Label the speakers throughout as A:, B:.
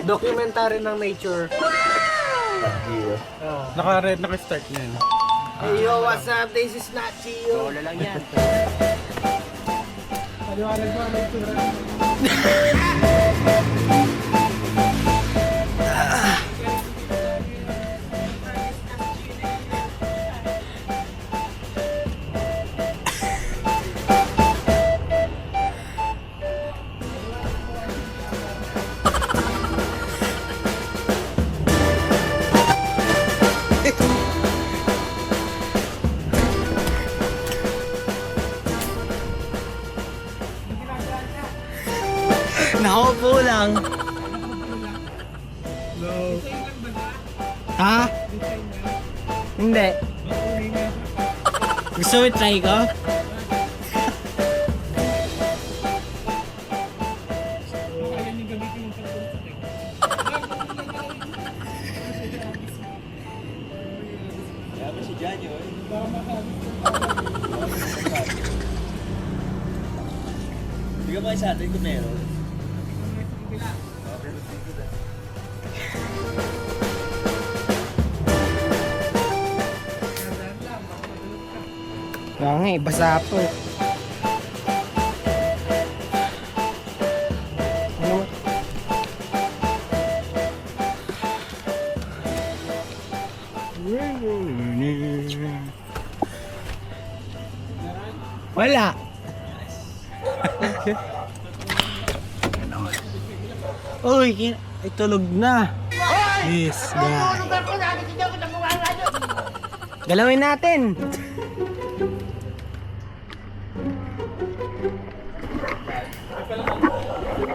A: Documentary ng nature.
B: Naka-start na yun.
A: Hey yo, what's up? This is not Chio.
C: Wala lang yan.
B: Paliwanag mo ang itsura.
C: Nakaupo lang.
B: No.
C: Ha? Hindi. Gusto mo try ko?
D: Bigyan mo kayo sa atin kung meron.
C: Kaya nga eh, basa po. Ano? Wala. Uy, ay tulog na. Yes, guys. Galawin natin.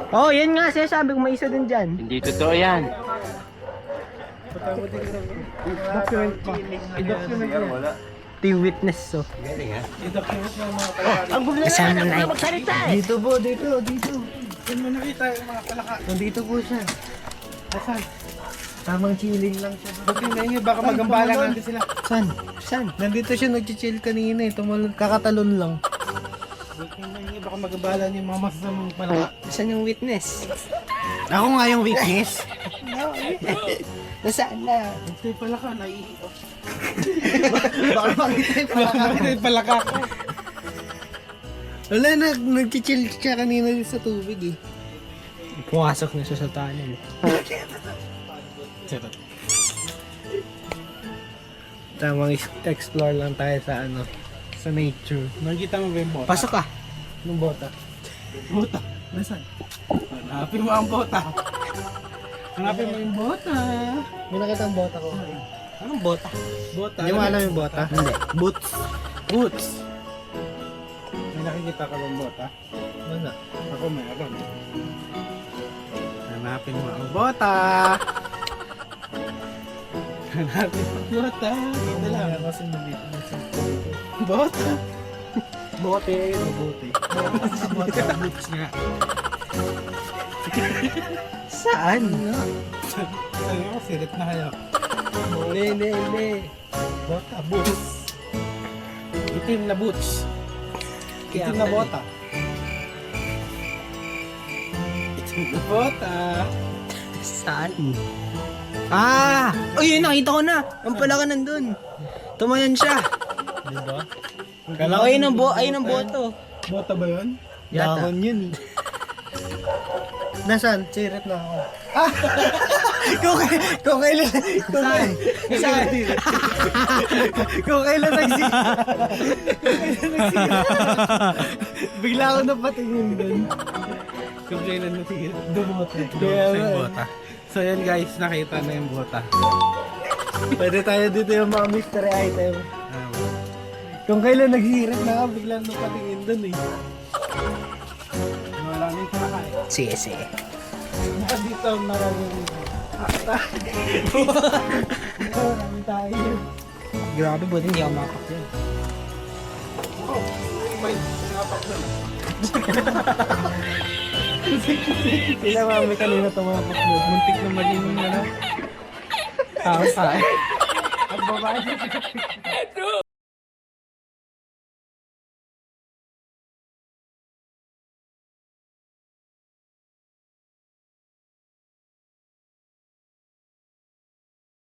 C: Oh, yan nga siya. Sabi ko may isa din dyan.
D: Hindi totoo yan.
B: Document pa. I-document mo.
C: Team witness, so.
B: I-document mo ang mga palaka.
C: Ang gulo na lang magsalita eh.
A: Dito po, dito.
B: Saan mo nakita yung mga palaka?
A: Nandito po siya.
B: Asan?
A: Tamang chilling lang siya.
B: Ba't tingnan nyo? Baka magambala natin sila.
C: Saan? Saan?
A: Nandito siya nag-chill kanina eh. Kakatalon lang.
B: Ba't tingnan nyo? Baka magambala niyo yung mga masasamang palaka.
C: Saan yung witness?
A: Ako nga yung witness.
C: Nasaan na?
B: Ito yung palaka. Naiiyak.
A: Baka makita yung palaka.
B: Ito yung palaka ko.
A: Wala, nag-chill siya kanina sa tubig eh.
C: Pumasok na siya sa tunnel.
A: Tamang explore lang tayo sa ano, sa nature.
B: Nakikita mo ba yung bota?
C: Pasok ka.
A: Nung bota.
B: Bota? Nasaan? Hanapin mo ang bota. Hanapin mo yung bota.
A: May nakita ang bota ko.
C: Anong bota?
B: Bota?
A: Hindi mo alam yung bota?
C: Hindi.
A: Boots.
B: Boots. May nakikita ka bang bota?
A: Wala.
B: Ako meron. Hanapin mo ang bota. Hanapin mo ang bota. Ito lang.
A: Wala kasi nandito.
B: Bota.
A: Bote.
B: Bote. Bota. Boots nga.
C: Saan?
B: Sabi ko, sirit na kayo.
A: Hindi.
B: Bota, boots. Itim na boots. Itim na bota. Itim na bota.
C: Saan? Ah! Uy, nakita ko na! Ang pala ka nandun. Tumayan siya.
B: Diba?
C: Oh, ayun ang boto.
B: Bota ba yun?
C: Yata.
A: Dahon yun eh. Nasaan? Sirit na ako. Kung kailan Kung kailan bigla ako napatingin dun.
B: Kung kailan natigil.
A: Dumote.
B: Kaya yung bota. So yan guys, nakita na yung bota.
A: Pwede tayo dito yung mga mystery item. Kung kailan naghihirit na ako, biglang napatingin dun eh.
B: Wala na yung kinakain.
C: Sige, sige.
B: Baka dito maraming
A: Marami tayo.
C: Grabe, buti hindi ako makapak yun.
B: may pinapak na.
A: Sila mami kanina tumapak doon. Muntik na maging ano. Tao sa
B: Ang babae.